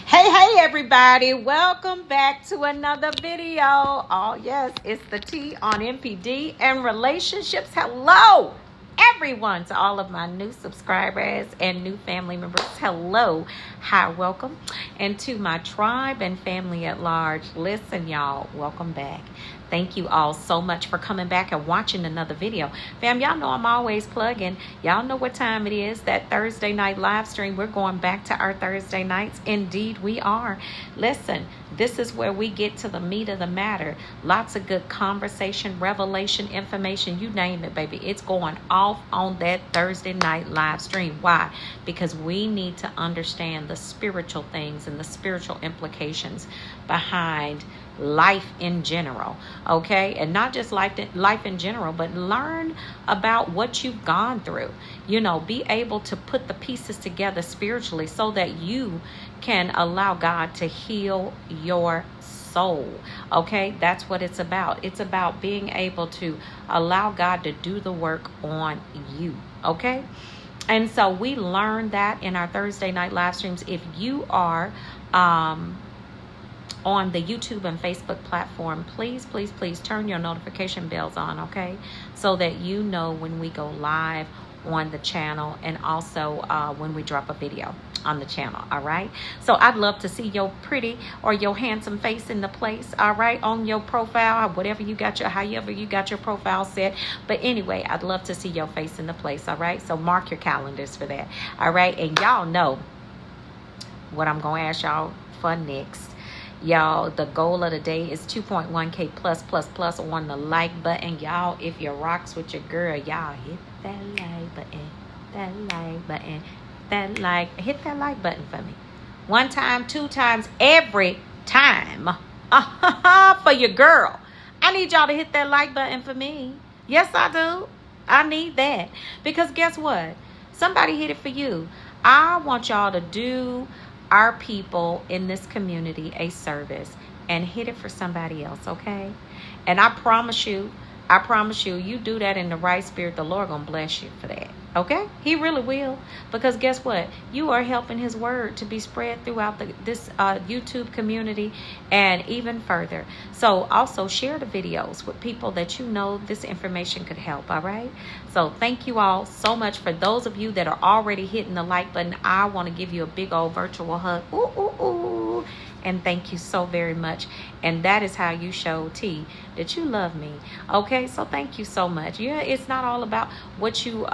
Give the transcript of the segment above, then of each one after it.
Hey everybody, welcome back to another video. Oh yes, it's the T on MPD and relationships. Hello everyone, to all of my new subscribers and new family members. Hello, hi, welcome. And to my tribe and family at large, listen y'all, welcome back. Thank you all so much for coming back and watching another video. Fam, y'all know I'm always plugging. Y'all know what time it is, that Thursday night live stream. We're going back to our Thursday nights. Indeed, we are. Listen, this is where we get to the meat of the matter. Lots of good conversation, revelation, information, you name it, baby. It's going off on that Thursday night live stream. Why? Because we need to understand the spiritual things and the spiritual implications behind life in general, okay? And not just life in general, but learn about what you've gone through. You know, be able to put the pieces together spiritually so that you can allow God to heal your soul, okay? That's what it's about. It's about being able to allow God to do the work on you, okay? And so we learn that in our Thursday night live streams. If you are on the YouTube and Facebook platform, please turn your notification bells on, okay? So that you know when we go live on the channel, and also when we drop a video on the channel, all right? So I'd love to see your pretty or your handsome face in the place, all right, on your profile, whatever you got your, however you got your profile set. But anyway, I'd love to see your face in the place, all right? So mark your calendars for that, all right? And y'all know what I'm gonna ask y'all for next. Y'all, the goal of the day is 2.1K plus on the like button. Y'all, if you rocks with your girl, y'all hit that like button, hit that like button for me. 1 time, 2 times, every time. For your girl. I need y'all to hit that like button for me. Yes, I do. I need that. Because guess what? Somebody hit it for you. I want y'all to do our people in this community a service and hit it for somebody else, okay? And I promise you, you do that in the right spirit, the Lord gonna bless you for that, okay? He really will. Because guess what? You are helping his word to be spread throughout this YouTube community and even further. So also share the videos with people that you know this information could help, all right? So thank you all so much. For those of you that are already hitting the like button, I want to give you a big old virtual hug. Ooh, ooh, ooh. And thank you so very much. And that is how you show T that you love me, okay? So thank you so much. Yeah, it's not all about what you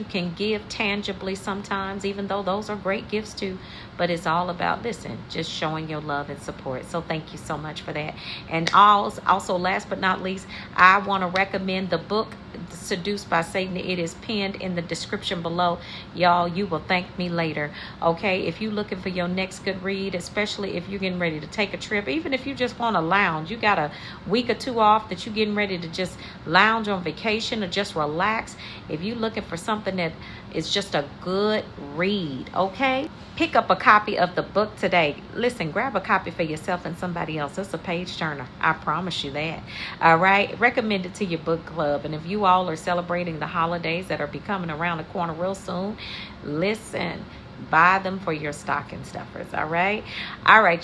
can give tangibly sometimes, even though those are great gifts too, but it's all about, listen, just showing your love and support. So thank you so much for that. And also last but not least, I want to recommend the book Seduced by Satan. It is pinned in the description below. Y'all, you will thank me later, okay? If you're looking for your next good read, especially if you're getting ready to take a trip, even if you just want to lounge, you got a week or 2 off that you're getting ready to just lounge on vacation or just relax. If you're looking for something that is just a good read, okay, pick up a copy of the book today. Listen, grab a copy for yourself and somebody else. It's a page turner, I promise you that. All right, recommend it to your book club. And if you all are celebrating the holidays that are becoming around the corner real soon, listen, buy them for your stocking stuffers. All right,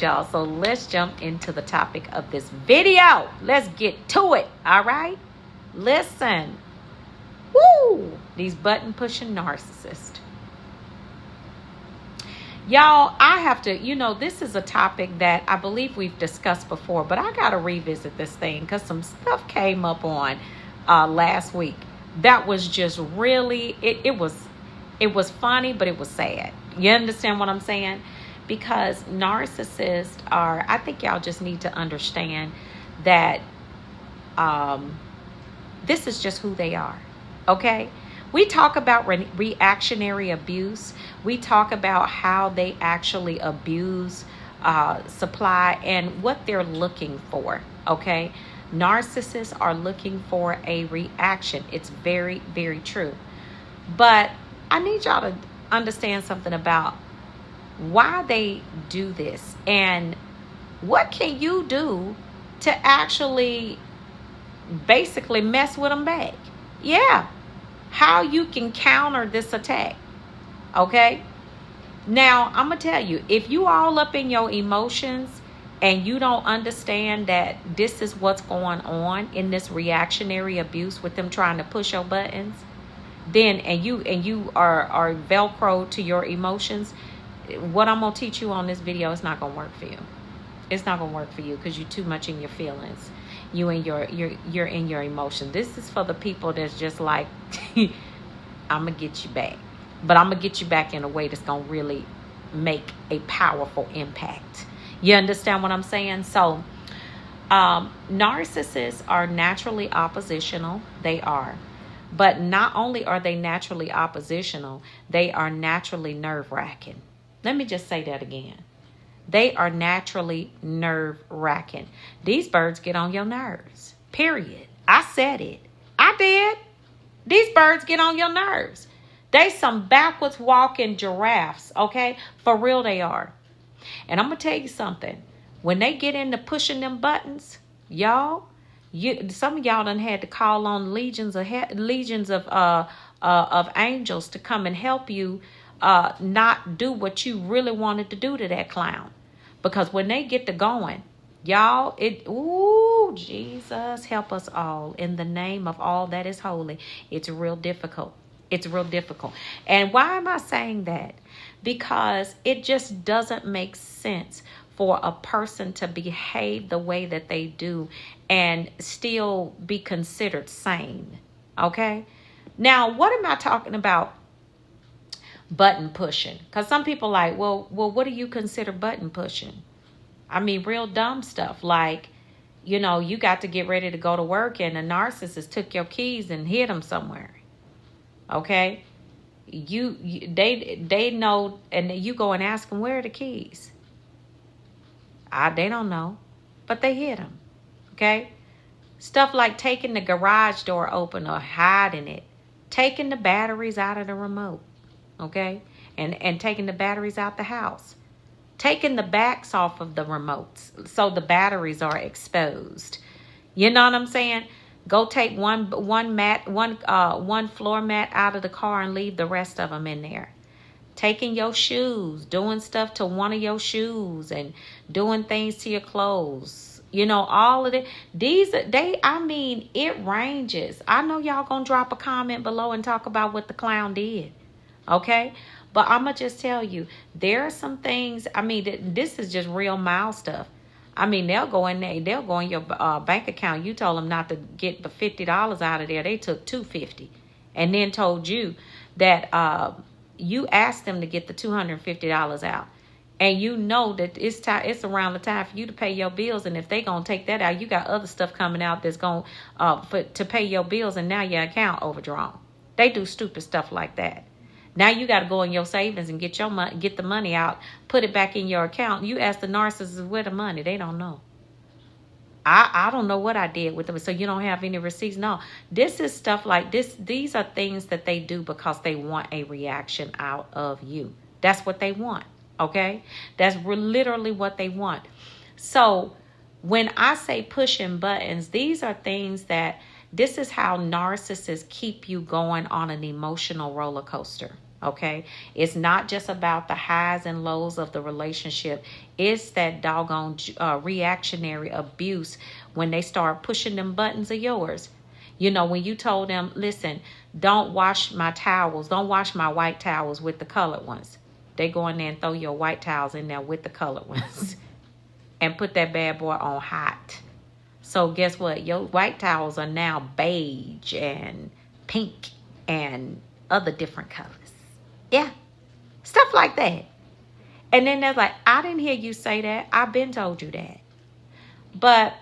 y'all, so let's jump into the topic of this video. Let's get to it. All right, listen. Woo! These button pushing narcissists. Y'all, I have to, you know, this is a topic that I believe we've discussed before, but I got to revisit this thing because some stuff came up on last week that was just really, it was funny, but it was sad. You understand what I'm saying? Because narcissists are, I think y'all just need to understand that this is just who they are, okay? We talk about reactionary abuse. We talk about how they actually abuse supply and what they're looking for, okay? Narcissists are looking for a reaction. It's very, very true. But I need y'all to understand something about why they do this and what can you do to actually basically mess with them back. Yeah. How you can counter this attack, okay? Now, I'm going to tell you, if you all up in your emotions and you don't understand that this is what's going on in this reactionary abuse with them trying to push your buttons, then and you are velcro to your emotions, what I'm going to teach you on this video is not going to work for you. It's not going to work for you because you're too much in your feelings. You're in your emotions. This is for the people that's just like, I'm going to get you back. But I'm going to get you back in a way that's going to really make a powerful impact. You understand what I'm saying? So, narcissists are naturally oppositional. They are. But not only are they naturally oppositional, they are naturally nerve-wracking. Let me just say that again. They are naturally nerve-wracking. These birds get on your nerves. Period. I said it. I did. These birds get on your nerves. They some backwards walking giraffes, okay? For real they are. And I'm going to tell you something. When they get into pushing them buttons, y'all, some of y'all done had to call on legions of angels to come and help you not do what you really wanted to do to that clown. Because when they get to going, y'all, ooh, Jesus, help us all. In the name of all that is holy, it's real difficult. It's real difficult. And why am I saying that? Because it just doesn't make sense for a person to behave the way that they do and still be considered sane. Okay? Now, what am I talking about? Button pushing. Because some people like, well, what do you consider button pushing? I mean, real dumb stuff. Like, you know, you got to get ready to go to work and a narcissist took your keys and hid them somewhere. Okay? They know, and you go and ask them, where are the keys? They don't know, but they hid them. Okay? Stuff like taking the garage door open or hiding it. Taking the batteries out of the remote. Okay? And taking the batteries out the house. Taking the backs off of the remotes so the batteries are exposed. You know what I'm saying? Go take one floor mat out of the car and leave the rest of them in there. Taking your shoes, doing stuff to one of your shoes and doing things to your clothes. You know, all of it. It ranges. I know y'all gonna drop a comment below and talk about what the clown did. Okay? But I'm going to just tell you, there are some things, this is just real mild stuff. They'll go in there, they'll go in your bank account. You told them not to get but $50 out of there. They took $250 and then told you that you asked them to get the $250 out. And you know that it's around the time for you to pay your bills. And if they going to take that out, you got other stuff coming out that's going to pay your bills. And now your account overdrawn. They do stupid stuff like that. Now you got to go in your savings and get the money out, put it back in your account. You ask the narcissist where the money. They don't know. I don't know what I did with them. So you don't have any receipts. No, this is stuff like this. These are things that they do because they want a reaction out of you. That's what they want. Okay. That's literally what they want. So when I say pushing buttons, these are things this is how narcissists keep you going on an emotional roller coaster. Okay. It's not just about the highs and lows of the relationship. It's that doggone reactionary abuse when they start pushing them buttons of yours. You know, when you told them, listen, don't wash my towels. Don't wash my white towels with the colored ones. They go in there and throw your white towels in there with the colored ones and put that bad boy on hot. So guess what? Your white towels are now beige and pink and other different colors. Yeah. Stuff like that. And then they're like, I didn't hear you say that. I've been told you that. But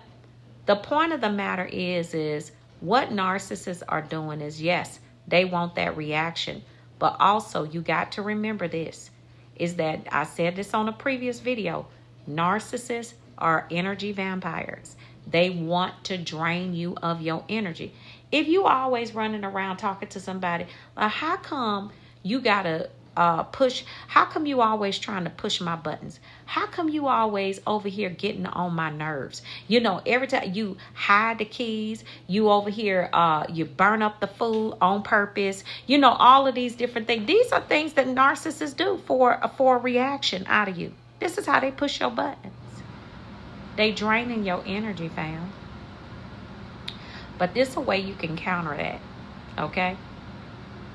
the point of the matter is what narcissists are doing is, yes, they want that reaction. But also you got to remember this, is that I said this on a previous video. Narcissists are energy vampires. They want to drain you of your energy. If you always running around talking to somebody, how come you gotta push? How come you always trying to push my buttons? How come you always over here getting on my nerves? You know, every time you hide the keys, you over here, you burn up the food on purpose. You know, all of these different things. These are things that narcissists do for a reaction out of you. This is how they push your buttons. They draining your energy, fam. But this is a way you can counter that, okay?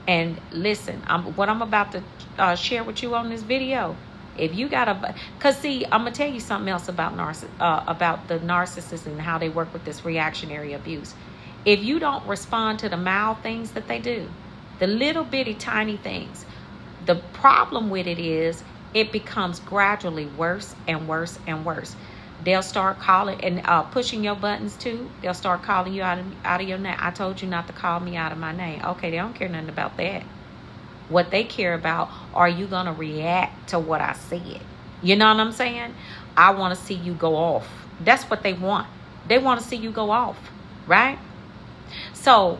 And listen, what I'm about to share with you on this video, if you got because see, I'm gonna tell you something else about the narcissists and how they work with this reactionary abuse. If you don't respond to the mild things that they do, the little bitty tiny things, the problem with it is it becomes gradually worse and worse and worse. They'll start calling and pushing your buttons too. They'll start calling you out of your name. I told you not to call me out of my name. Okay, they don't care nothing about that. What they care about, are you going to react to what I said? You know what I'm saying? I want to see you go off. That's what they want. They want to see you go off, right? So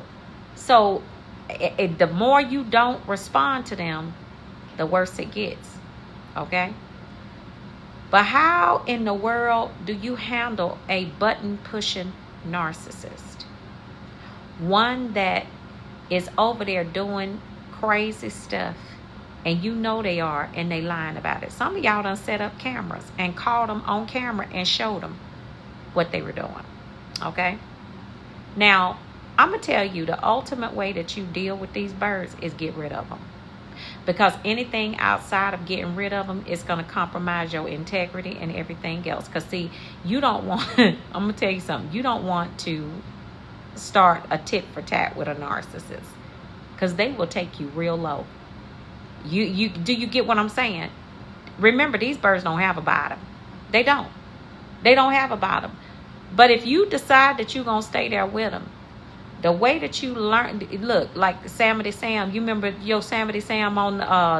the more you don't respond to them, the worse it gets, okay? But how in the world do you handle a button-pushing narcissist? One that is over there doing crazy stuff, and you know they are, and they lying about it. Some of y'all done set up cameras and called them on camera and showed them what they were doing, okay? Now, I'm going to tell you the ultimate way that you deal with these birds is get rid of them. Because anything outside of getting rid of them is going to compromise your integrity and everything else. Because, see, you don't want, I'm going to tell you something. You don't want to start a tit for tat with a narcissist. Because they will take you real low. Do you get what I'm saying? Remember, these birds don't have a bottom. They don't. They don't have a bottom. But if you decide that you're going to stay there with them, the way that you learn, look, like Samity Sam, you remember Yosemite Sam on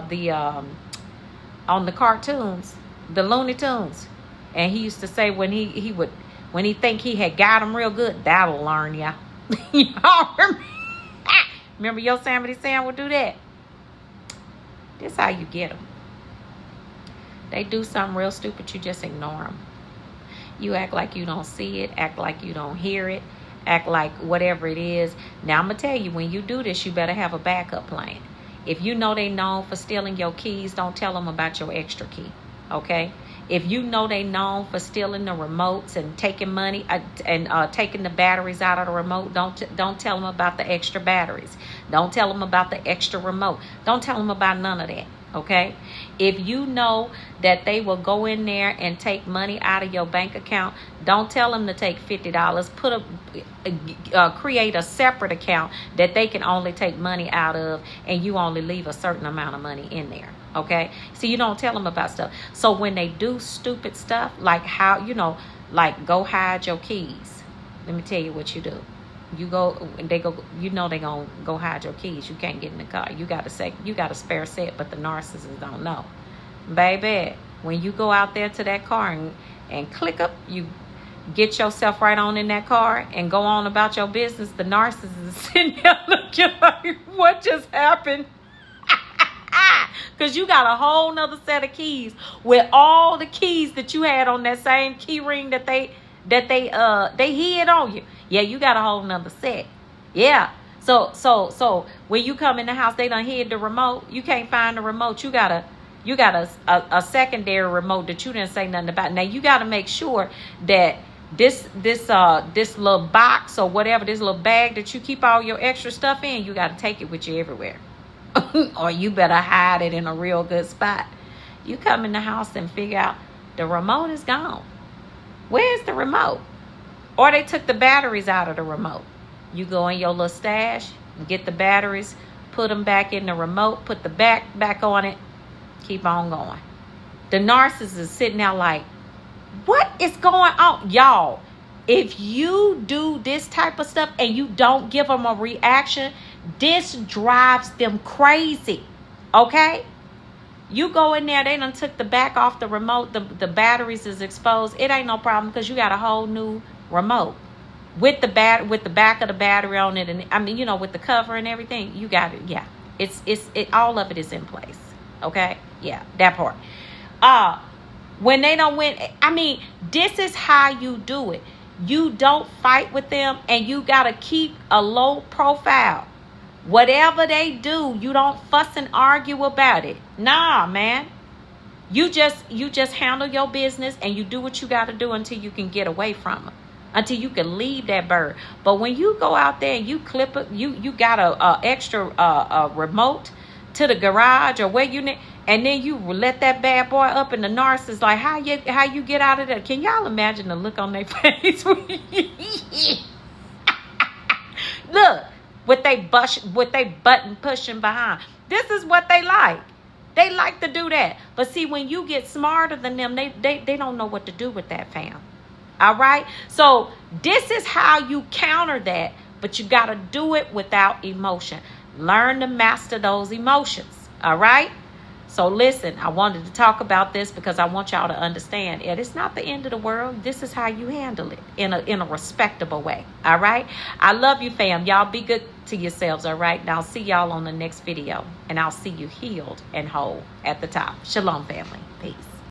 the cartoons, the Looney Tunes, and he used to say when he think he had got them real good, that'll learn ya. Y'all remember Yosemite Sam would do that. This how you get them. They do something real stupid, you just ignore them. You act like you don't see it, act like you don't hear it. Act like whatever it is. Now, I'm going to tell you, when you do this, you better have a backup plan. If you know they known for stealing your keys, don't tell them about your extra key, okay? If you know they known for stealing the remotes and taking money and taking the batteries out of the remote, don't tell them about the extra batteries. Don't tell them about the extra remote. Don't tell them about none of that, okay? If you know that they will go in there and take money out of your bank account, don't tell them to take $50. Create a separate account that they can only take money out of, and you only leave a certain amount of money in there, okay? So you don't tell them about stuff. So when they do stupid stuff, like how, like go hide your keys, let me tell you what you do. You go, they go, they gonna go hide your keys. You can't get in the car. You got a spare set, but the narcissists don't know. Baby, when you go out there to that car and click up, you get yourself right on in that car and go on about your business, the narcissist is sitting there looking like, what just happened? Because you got a whole nother set of keys with all the keys that you had on that same key ring that they hid on you. Yeah, you got a whole nother set. Yeah. So when you come in the house, they done hid the remote. You can't find the remote. You got a secondary remote that you didn't say nothing about. Now you got to make sure that this little box or whatever, this little bag that you keep all your extra stuff in, you got to take it with you everywhere. Or you better hide it in a real good spot. You come in the house and figure out the remote is gone. Where's the remote? Or they took the batteries out of the remote. You go in your little stash, get the batteries, put them back in the remote, put the back on it, keep on going. The narcissist is sitting there like, what is going on? Y'all, if you do this type of stuff and you don't give them a reaction, this drives them crazy, okay? You go in there, they done took the back off the remote, the batteries is exposed. It ain't no problem because you got a whole new remote with the back of the battery on it, and I mean, with the cover and everything. You got it. Yeah, it's all of it is in place. Okay? Yeah, that part. When they don't win, I mean, this is how you do it. You don't fight with them, and you got to keep a low profile. Whatever they do, you don't fuss and argue about it. Nah, man. You just handle your business, and you do what you got to do until you can get away from them, until you can leave that bird. But when you go out there and you clip it, you got a extra remote to the garage or where you need, and then you let that bad boy up, and the narcissist like, how you get out of there? Can y'all imagine the look on their face? Look, with they button pushing behind. This is what they like. They like to do that. But see, when you get smarter than them, they don't know what to do with that, fam. All right? So this is how you counter that, but you got to do it without emotion. Learn to master those emotions. All right? So listen, I wanted to talk about this because I want y'all to understand it. It's not the end of the world. This is how you handle it in a respectable way. All right? I love you, fam. Y'all be good to yourselves. All right? And I'll see y'all on the next video. And I'll see you healed and whole at the top. Shalom, family. Peace.